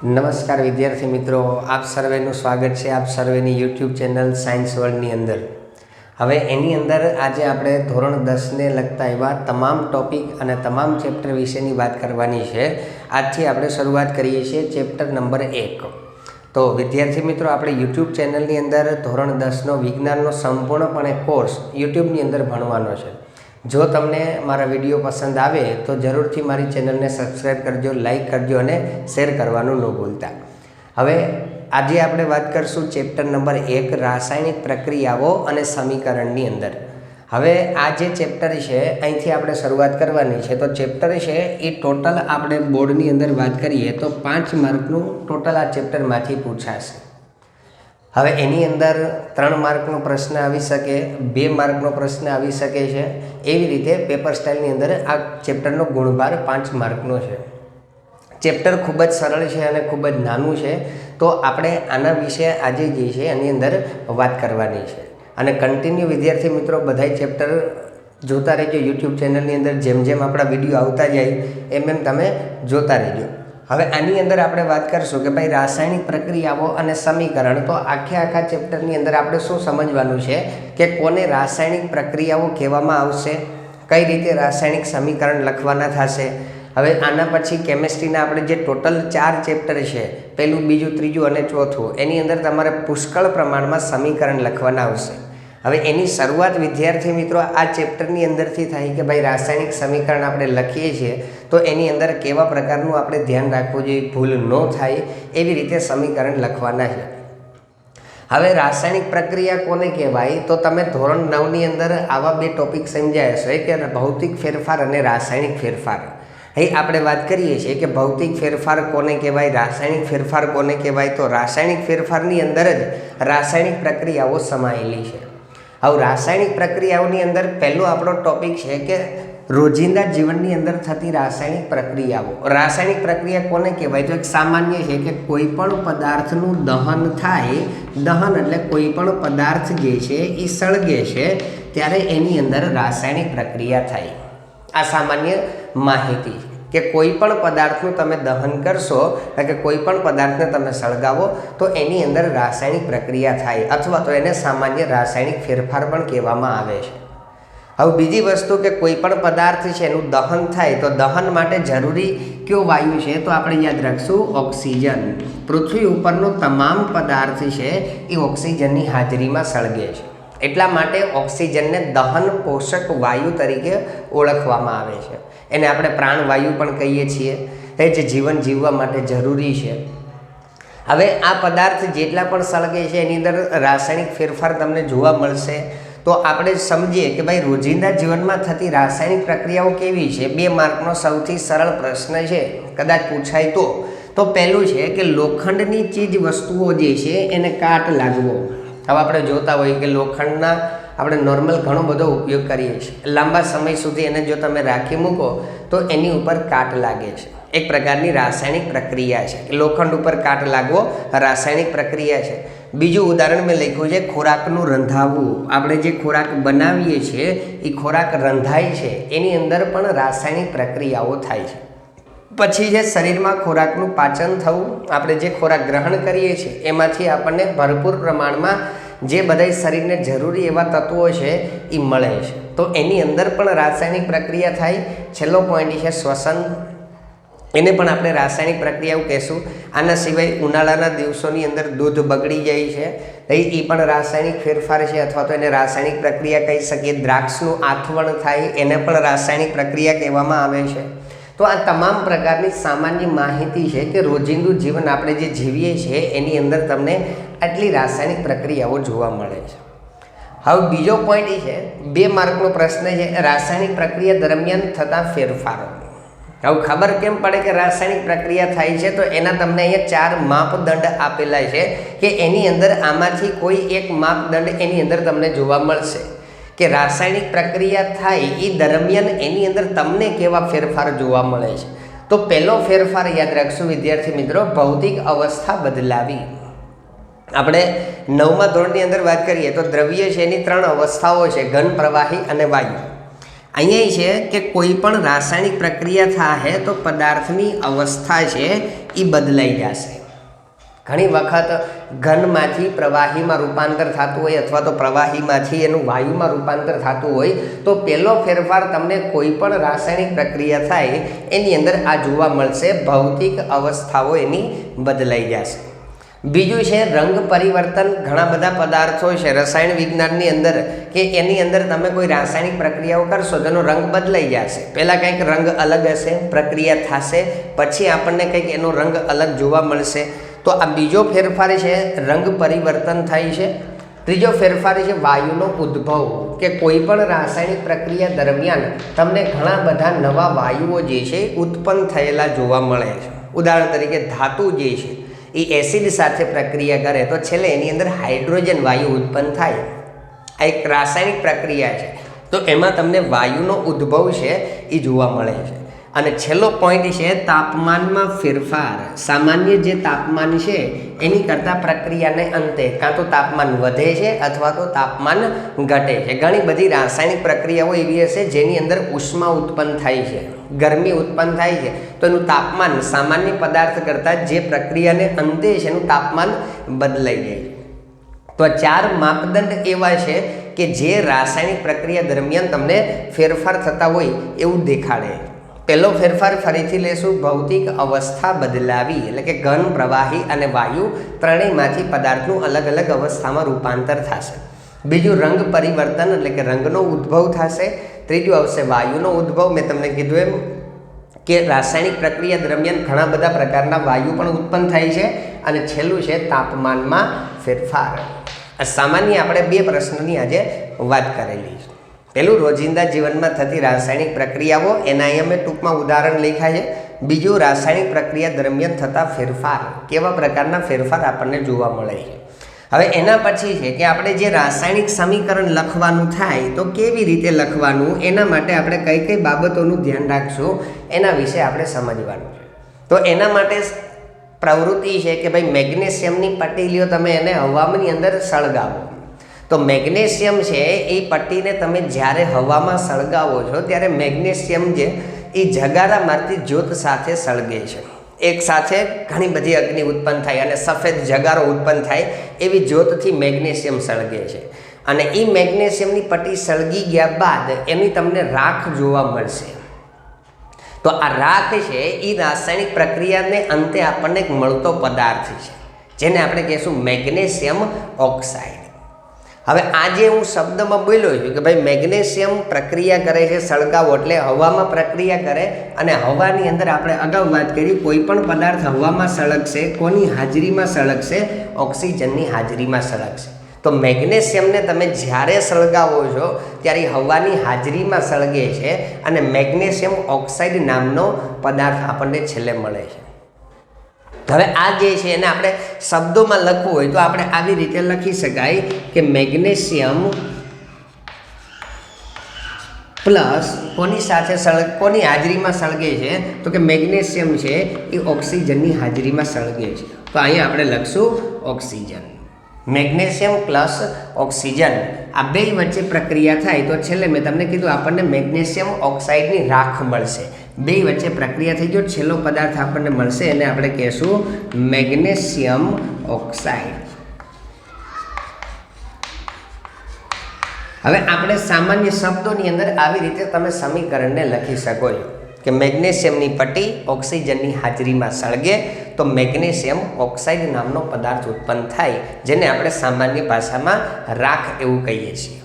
નમસ્કાર વિદ્યાર્થી મિત્રો, આપ સર્વેનું સ્વાગત છે આપ સર્વેની યુટ્યુબ ચેનલ સાયન્સ વર્લ્ડની અંદર. હવે એની અંદર આજે આપણે ધોરણ 10ને લગતા એવા તમામ ટોપિક અને તમામ ચેપ્ટર વિશેની વાત કરવાની છે. આજથી આપણે શરૂઆત કરીએ છીએ ચેપ્ટર નંબર 1. તો વિદ્યાર્થી મિત્રો, આપણે યુટ્યુબ ચેનલની અંદર ધોરણ 10નો વિજ્ઞાનનો સંપૂર્ણપણે કોર્સ યુટ્યુબની અંદર ભણવાનો છે. જો તમને મારા વિડીયો પસંદ આવે તો જરૂરથી મારી ચેનલને સબસ્ક્રાઈબ કરજો, લાઈક કરજો અને શેર કરવાનું ન ભૂલતા. હવે આજે આપણે વાત કરીશું ચેપ્ટર નંબર 1 રાસાયણિક પ્રક્રિયાઓ અને સમીકરણની અંદર. હવે આ જે ચેપ્ટર છે અહીંથી આપણે શરૂઆત કરવાની છે. તો ચેપ્ટર છે એ ટોટલ આપણે બોર્ડની અંદર વાત કરીએ તો 5 માર્કનું ટોટલ આ ચેપ્ટરમાંથી પૂછાશે. હવે એની અંદર 3 માર્કનો પ્રશ્ન આવી શકે, 2 માર્કનો પ્રશ્ન આવી શકે છે. એવી રીતે પેપર સ્ટાઇલની અંદર આ ચેપ્ટરનો ગુણભાર 5 માર્કનો છે. ચેપ્ટર ખૂબ જ સરળ છે અને ખૂબ જ નાનું છે. તો આપણે આના વિશે આજે જે છે એની અંદર વાત કરવાની છે. અને કન્ટિન્યુ વિદ્યાર્થી મિત્રો બધાય ચેપ્ટર જોતા રહેજો યુટ્યુબ ચેનલની અંદર. જેમ જેમ આપણા વિડીયો આવતા જાય એમ તમે જોતા રહેજો. હવે આની અંદર આપણે વાત કરીશું કે ભાઈ રાસાયણિક પ્રક્રિયાઓ અને સમીકરણ. તો આખા ચેપ્ટરની અંદર આપણે શું સમજવાનું છે કે કોને રાસાયણિક પ્રક્રિયાઓ કહેવામાં આવશે, કઈ રીતે રાસાયણિક સમીકરણ લખવાના થશે. હવે આના પછી કેમેસ્ટ્રીના આપણે જે ટોટલ 4 ચેપ્ટર છે, પહેલું, બીજું, ત્રીજું અને ચોથું, એની અંદર તમારે પુષ્કળ પ્રમાણમાં સમીકરણ લખવાના આવશે. હવે એની શરૂઆત વિદ્યાર્થી મિત્રો આ ચેપ્ટરની અંદરથી થાય કે ભાઈ રાસાયણિક સમીકરણ આપણે લખીએ છીએ તો એની અંદર કેવા પ્રકારનું આપણે ધ્યાન રાખવું જોઈએ, ભૂલ ન થાય એવી રીતે સમીકરણ લખવાના છે. હવે રાસાયણિક પ્રક્રિયા કોને કહેવાય તો તમે ધોરણ 9ની અંદર આવા 2 ટોપિક સમજાયા હશે કે ભૌતિક ફેરફાર અને રાસાયણિક ફેરફાર. અહીં આપણે વાત કરીએ છીએ કે ભૌતિક ફેરફાર કોને કહેવાય, રાસાયણિક ફેરફાર કોને કહેવાય. તો રાસાયણિક ફેરફારની અંદર જ રાસાયણિક પ્રક્રિયાઓ સમાયેલી છે. હવે રાસાયણિક પ્રક્રિયાઓની અંદર પહેલો આપણો ટોપિક છે કે રોજિંદા જીવનની અંદર થતી રાસાયણિક પ્રક્રિયાઓ. રાસાયણિક પ્રક્રિયા કોને કહેવાય તો એક સામાન્ય છે કે કોઈ પણ પદાર્થનું દહન થાય. દહન એટલે કોઈ પણ પદાર્થ જે છે એ સળગે છે ત્યારે એની અંદર રાસાયણિક પ્રક્રિયા થાય. આ સામાન્ય માહિતી કે કોઈ પણ પદાર્થનું તમે દહન કરશો કે કોઈ પણ પદાર્થને તમે સળગાવો તો એની અંદર રાસાયણિક પ્રક્રિયા થાય અથવા તો એને સામાન્ય રાસાયણિક ફેરફાર પણ કહેવામાં આવે છે. હવે બીજી વસ્તુ કે કોઈ પણ પદાર્થ છે એનું દહન થાય તો દહન માટે જરૂરી કયો વાયુ છે તો આપણે યાદ રાખશું ઓક્સિજન. પૃથ્વી ઉપરનો તમામ પદાર્થ છે એ ઓક્સિજનની હાજરીમાં સળગે છે. એટલા માટે ઓક્સિજનને દહન પોષક વાયુ તરીકે ઓળખવામાં આવે છે. એને આપણે પ્રાણવાયુ પણ કહીએ છીએ, એ જે જીવન જીવવા માટે જરૂરી છે. હવે આ પદાર્થ જેટલા પણ સળગે છે એની અંદર રાસાયણિક ફેરફાર તમને જોવા મળશે. તો આપણે સમજીએ કે ભાઈ રોજિંદા જીવનમાં થતી રાસાયણિક પ્રક્રિયાઓ કેવી છે. 2 માર્કનો સૌથી સરળ પ્રશ્ન છે, કદાચ પૂછાય તો પહેલું છે કે લોખંડની ચીજ વસ્તુઓ જે છે એને કાટ લાગવો. હવે આપણે જોતા હોઈએ કે લોખંડના આપણે નોર્મલ ઘણો બધો ઉપયોગ કરીએ છીએ. લાંબા સમય સુધી એને જો તમે રાખી મૂકો તો એની ઉપર કાટ લાગે છે. એક પ્રકારની રાસાયણિક પ્રક્રિયા છે. લોખંડ ઉપર કાટ લાગવો રાસાયણિક પ્રક્રિયા છે. બીજું ઉદાહરણ મેં લખ્યું છે ખોરાકનું રંધાવવું. આપણે જે ખોરાક બનાવીએ છીએ એ ખોરાક રંધાય છે એની અંદર પણ રાસાયણિક પ્રક્રિયાઓ થાય છે. પછી જે શરીરમાં ખોરાકનું પાચન થવું, આપણે જે ખોરાક ગ્રહણ કરીએ છીએ એમાંથી આપણને ભરપૂર પ્રમાણમાં જે બધા શરીરને જરૂરી એવા તત્વો છે એ મળે છે. તો એની અંદર પણ રાસાયણિક પ્રક્રિયા થાય. છેલ્લો પોઈન્ટ છે શ્વસન. એને પણ આપણે રાસાયણિક પ્રક્રિયાઓ કહેશું. આના સિવાય ઉનાળાના દિવસોની અંદર દૂધ બગડી જાય છે, એ પણ રાસાયણિક ફેરફાર છે અથવા તો એને રાસાયણિક પ્રક્રિયા કહી શકીએ. દ્રાક્ષનું આથવણ થાય એને પણ રાસાયણિક પ્રક્રિયા કહેવામાં આવે છે. તો આ તમામ પ્રકારની સામાન્ય માહિતી છે કે રોજિંદુ જીવન આપણે જે જીવીએ છીએ એની અંદર તમને આટલી રાસાયણિક પ્રક્રિયાઓ જોવા મળે છે. હવે બીજો પોઈન્ટ એ છે 2 માર્કનો પ્રશ્ન છે રાસાયણિક પ્રક્રિયા દરમિયાન થતા ફેરફારો. હવે ખબર કેમ પડે કે રાસાયણિક પ્રક્રિયા થાય છે તો એના તમને અહીંયા 4 માપદંડ આપેલા છે કે એની અંદર આમાંથી કોઈ એક માપદંડ એની અંદર તમને જોવા મળશે કે રાસાયણિક પ્રક્રિયા થાય એ દરમિયાન એની અંદર તમને કેવા ફેરફાર જોવા મળે છે. તો પહેલો ફેરફાર યાદ રાખશું વિદ્યાર્થી મિત્રો, ભૌતિક અવસ્થા બદલાવી. આપણે 9મા ધોરણની અંદર વાત કરીએ તો દ્રવ્ય છે એની 3 અવસ્થાઓ છે, ઘન, પ્રવાહી અને વાયુ. અહીંયા છે કે કોઈ પણ રાસાયણિક પ્રક્રિયા થાય તો પદાર્થની અવસ્થા છે એ બદલાઈ જશે. ઘણી વખત ઘનમાંથી પ્રવાહીમાં રૂપાંતર થતું હોય અથવા તો પ્રવાહીમાંથી એનું વાયુમાં રૂપાંતર થતું હોય તો પહેલો ફેરફાર તમને કોઈ પણ રાસાયણિક પ્રક્રિયા થાય એની અંદર આ જોવા મળશે. ભૌતિક અવસ્થાઓ એની બદલાઈ જશે. બીજું છે રંગ પરિવર્તન. ઘણા બધા પદાર્થો છે રસાયણ વિજ્ઞાનની અંદર કે એની અંદર તમે કોઈ રાસાયણિક પ્રક્રિયાઓ કરશો તો એનો રંગ બદલાઈ જશે. પહેલાં કંઈક રંગ અલગ હશે, પ્રક્રિયા થશે, પછી આપણને કંઈક એનો રંગ અલગ જોવા મળશે. તો આ બીજો ફેરફાર છે રંગ પરિવર્તન થાય છે. ત્રીજો ફેરફાર છે વાયુનો ઉદ્ભવ, કે કોઈ પણ રાસાયણિક પ્રક્રિયા દરમિયાન તમને ઘણા બધા નવા વાયુઓ જે છે ઉત્પન્ન થયેલા જોવા મળે છે. ઉદાહરણ તરીકે ધાતુ જે છે એ એસિડ સાથે પ્રક્રિયા કરે તો છેલ્લે એની અંદર હાઇડ્રોજન વાયુ ઉત્પન્ન થાય. આ એક રાસાયણિક પ્રક્રિયા છે. તો એમાં તમને વાયુનો ઉદ્ભવ છે એ જોવા મળે છે. અને છેલ્લો પોઈન્ટ છે તાપમાનમાં ફેરફાર. સામાન્ય જે તાપમાન છે એની કરતાં પ્રક્રિયાને અંતે કાં તો તાપમાન વધે છે અથવા તો તાપમાન ઘટે છે. ઘણી બધી રાસાયણિક પ્રક્રિયાઓ એવી હશે જેની અંદર ઉષ્મા ઉત્પન્ન થાય છે, ગરમી ઉત્પન્ન થાય છે, તો એનું તાપમાન સામાન્ય પદાર્થ કરતાં જે પ્રક્રિયાને અંતે છે એનું તાપમાન બદલાઈ જાય. તો 4 માપદંડ એવા છે કે જે રાસાયણિક પ્રક્રિયા દરમિયાન તમને ફેરફાર થતા હોય એવું દેખાડે. પહેલો ફેરફાર ફરીથી લેશું, ભૌતિક અવસ્થા બદલાવી, એટલે કે ઘન, પ્રવાહી અને વાયુ ત્રણેયમાંથી પદાર્થનું અલગ અલગ અવસ્થામાં રૂપાંતર થશે. બીજું રંગ પરિવર્તન, એટલે કે રંગનો ઉદ્ભવ થશે. ત્રીજું આવશે વાયુનો ઉદ્ભવ. મેં તમને કીધું એમ કે રાસાયણિક પ્રક્રિયા દરમિયાન ઘણા બધા પ્રકારના વાયુ પણ ઉત્પન્ન થાય છે. અને છેલ્લું છે તાપમાનમાં ફેરફાર. સામાન્ય આપણે 2 પ્રશ્નોની આજે વાત કરેલી છે. પહેલું રોજિંદા જીવનમાં થતી રાસાયણિક પ્રક્રિયાઓ, એના અહીંયા મેં ટૂંકમાં ઉદાહરણ લખ્યા છે. બીજું રાસાયણિક પ્રક્રિયા દરમિયાન થતા ફેરફાર, કેવા પ્રકારના ફેરફાર આપણને જોવા મળે છે. હવે એના પછી છે કે આપણે જે રાસાયણિક સમીકરણ લખવાનું થાય તો કેવી રીતે લખવાનું, એના માટે આપણે કઈ કઈ બાબતોનું ધ્યાન રાખશું એના વિશે આપણે સમજવાનું છે. તો એના માટે પ્રવૃત્તિ છે કે ભાઈ મેગ્નેશિયમની પટ્ટી લ્યો, તમે એને હવાની અંદર સળગાવો. તો મેગ્નેશિયમ છે એ પટ્ટીને તમે જ્યારે હવામાં સળગાવો છો ત્યારે મેગ્નેશિયમ જે એ જગારા મારતી જ્યોત સાથે સળગે છે. એક સાથે ઘણી બધી અગ્નિ ઉત્પન્ન થાય અને સફેદ જગારો ઉત્પન્ન થાય એવી જ્યોતથી મેગ્નેશિયમ સળગે છે. અને એ મેગ્નેશિયમની પટ્ટી સળગી ગયા બાદ એની તમને રાખ જોવા મળશે. તો આ રાખ છે એ રાસાયણિક પ્રક્રિયાને અંતે આપણને એક મળતો પદાર્થ છે જેને આપણે કહીશું મેગ્નેશિયમ ઓક્સાઇડ. હવે આજે હું શબ્દમાં બોલ્યો છું કે ભાઈ મેગ્નેશિયમ પ્રક્રિયા કરે છે, સળગાવો એટલે હવામાં પ્રક્રિયા કરે. અને હવાની અંદર આપણે અગાઉ વાત કરી કોઈ પણ પદાર્થ હવામાં સળગશે, કોની હાજરીમાં સળગશે? ઓક્સિજનની હાજરીમાં સળગશે. તો મેગ્નેશિયમને તમે જ્યારે સળગાવો છો ત્યારે હવાની હાજરીમાં સળગે છે અને મેગ્નેશિયમ ઓક્સાઇડ નામનો પદાર્થ આપણને છેલ્લે મળે છે. હવે આ જે છે એને આપણે શબ્દોમાં લખવું હોય તો આપણે આવી રીતે લખી શકાય કે મેગ્નેશિયમ પ્લસ કોની સાથે કોની હાજરીમાં સળગે છે? તો કે મેગ્નેશિયમ છે એ ઓક્સિજનની હાજરીમાં સળગે છે. તો અહીંયા આપણે લખશું ઓક્સિજન. મેગ્નેશિયમ પ્લસ ઓક્સિજન આ બે વચ્ચે પ્રક્રિયા થાય તો છેલ્લે મેં તમને કીધું આપણને મેગ્નેશિયમ ઓક્સાઇડની રાખ મળશે. બે વચ્ચે પ્રક્રિયા થઈ ગયો, છેલ્લો પદાર્થ આપણને મળશે એને આપણે કહેશું મેગ્નેશિયમ ઓક્સાઇડ. હવે આપણે સામાન્ય શબ્દોની અંદર આવી રીતે તમે સમીકરણને લખી શકો છો કે મેગ્નેશિયમની પટ્ટી ઓક્સિજનની હાજરીમાં સળગે તો મેગ્નેશિયમ ઓક્સાઇડ નામનો પદાર્થ ઉત્પન્ન થાય જેને આપણે સામાન્ય ભાષામાં રાખ એવું કહીએ છીએ.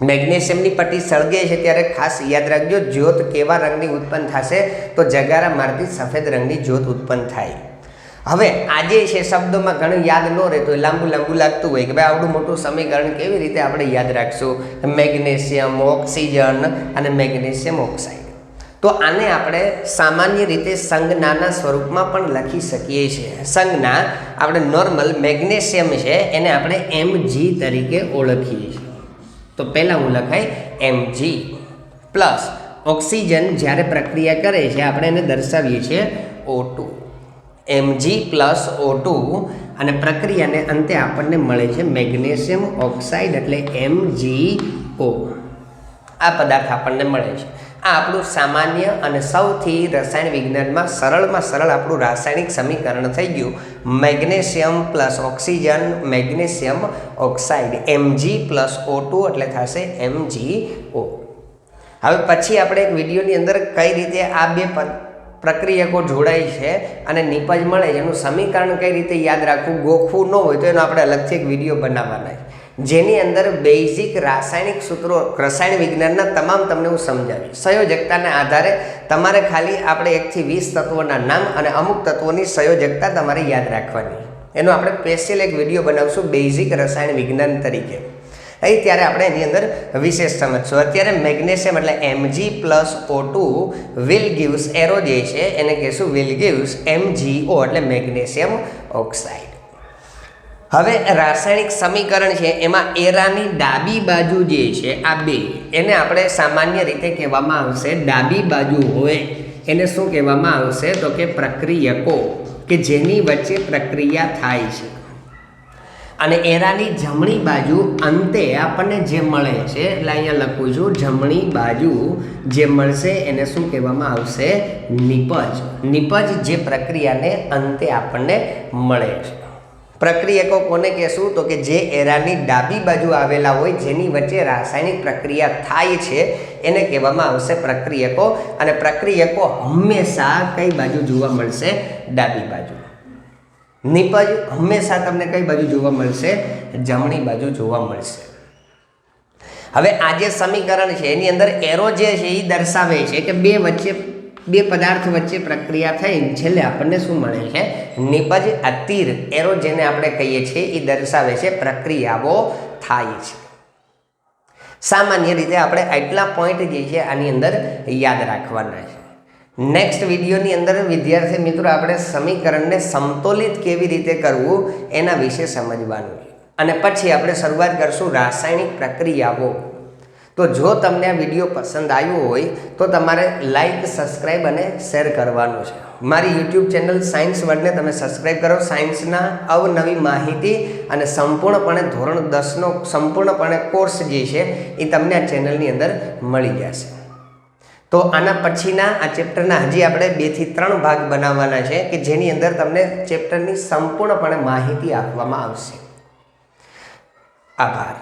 મેગ્નેશિયમની પટ્ટી સળગે છે ત્યારે ખાસ યાદ રાખજો જ્યોત કેવા રંગની ઉત્પન્ન થશે? તો જગારા મારતી સફેદ રંગની જ્યોત ઉત્પન્ન થાય. હવે આજે છે શબ્દોમાં ઘણું યાદ ન રહેતું હોય, લાંબુ લાગતું હોય કે ભાઈ આવડું મોટું સમીકરણ કેવી રીતે આપણે યાદ રાખશું? મેગ્નેશિયમ, ઓક્સિજન અને મેગ્નેશિયમ ઓક્સાઇડ. તો આને આપણે સામાન્ય રીતે સંજ્ઞાના સ્વરૂપમાં પણ લખી શકીએ છીએ. સંજ્ઞા આપણે નોર્મલ મેગ્નેશિયમ છે એને આપણે Mg તરીકે ઓળખીએ છીએ. તો પહેલાં હું લખાય Mg પ્લસ ઓક્સિજન જ્યારે પ્રક્રિયા કરે છે આપણે એને દર્શાવીએ છીએ O2. Mg પ્લસ O2 અને પ્રક્રિયાને અંતે આપણને મળે છે મેગ્નેશિયમ ઓક્સાઇડ એટલે MgO. આ પદાર્થ આપણને મળે છે. આ આપણું સામાન્ય અને સૌથી રસાયણ વિજ્ઞાનમાં સરળ આપણું રાસાયણિક સમીકરણ થઈ ગયું. Magnesium plus oxygen, magnesium oxide, Mg+O2 એટલે થશે MgO. હવે પછી આપણે એક વિડીયોની અંદર કઈ રીતે આ બે પ્રક્રિયકો જોડાય છે અને નિપજ મળે છે એનું સમીકરણ કઈ રીતે યાદ રાખવું, ગોખવું ન હોય તો એનો આપણે અલગથી એક વિડીયો બનાવવાના છે, જેની અંદર બેઝિક રાસાયણિક સૂત્રો, રસાયણ વિજ્ઞાનના તમામ તમને હું સમજાવીશ. સંયોજકતાના આધારે તમારે ખાલી આપણે 1 થી 20 તત્વોના નામ અને અમુક તત્વોની સંયોજકતા તમારે યાદ રાખવાની. એનો આપણે સ્પેશિયલ એક વિડીયો બનાવશું બેઝિક રસાયણ વિજ્ઞાન તરીકે. અહીં ત્યારે આપણે એની અંદર વિશેષ સમજશું. અત્યારે મેગ્નેશિયમ એટલે Mg+O2 વિલ ગિવ્સ, એરો જે છે એને કહેશું વિલ ગિવ્સ MgO એટલે મેગ્નેશિયમ ઓક્સાઇડ. હવે રાસાયણિક સમીકરણ છે એમાં એરાની ડાબી બાજુ જે છે આ બે, એને આપણે સામાન્ય રીતે કહેવામાં આવશે, ડાબી બાજુ હોય એને શું કહેવામાં આવશે તો કે પ્રક્રિયકો, કે જેની વચ્ચે પ્રક્રિયા થાય છે. અને એરાની જમણી બાજુ અંતે આપણને જે મળે છે, એટલે અહીંયા લખું છું જમણી બાજુ જે મળશે એને શું કહેવામાં આવશે, નિપજ. નિપજ જે પ્રક્રિયાને અંતે આપણને મળે છે. પ્રક્રિયકો કોને કહેશું તો કે જે એરાની ડાબી બાજુ આવેલા હોય, જેની વચ્ચે રાસાયણિક પ્રક્રિયા થાય છે એને કહેવામાં આવશે પ્રક્રિયકો. અને પ્રક્રિયકો હંમેશા કઈ બાજુ જોવા મળશે, ડાબી બાજુ. નિપજ હંમેશા તમને કઈ બાજુ જોવા મળશે, જમણી બાજુ જોવા મળશે. હવે આ જે સમીકરણ છે એની અંદર એરો જે છે એ દર્શાવે છે કે બે પદાર્થ વચ્ચે પ્રક્રિયા થઈ છેલ્લે આપણને શું મળે છે, નિપજ. આ તીર એરો જેને આપણે કહીએ છીએ એ દર્શાવે છે પ્રક્રિયાઓ થાય છે. સામાન્ય રીતે આપણે આટલા પોઈન્ટ જે છે આની અંદર યાદ રાખવાના છે. નેક્સ્ટ વિડીયોની અંદર વિદ્યાર્થી મિત્રો આપણે સમીકરણને સમતોલિત કેવી રીતે કરવું એના વિશે સમજવાનું છે. અને પછી આપણે શરૂઆત કરશું રાસાયણિક પ્રક્રિયાઓ. તો જો તમને આ વિડીયો પસંદ આવ્યો હોય તો તમારે લાઈક, સબસ્ક્રાઈબ અને શેર કરવાનું છે. મારી યુટ્યુબ ચેનલ સાયન્સ વર્લ્ડને તમે સબસ્ક્રાઈબ કરો. સાયન્સના અવનવી માહિતી અને સંપૂર્ણપણે ધોરણ 10નો સંપૂર્ણપણે કોર્સ જે છે એ તમને આ ચેનલની અંદર મળી જશે. તો આના પછીના આ ચેપ્ટરના હજી આપણે 2 થી 3 ભાગ બનાવવાના છે કે જેની અંદર તમને ચેપ્ટરની સંપૂર્ણપણે માહિતી આપવામાં આવશે. આભાર.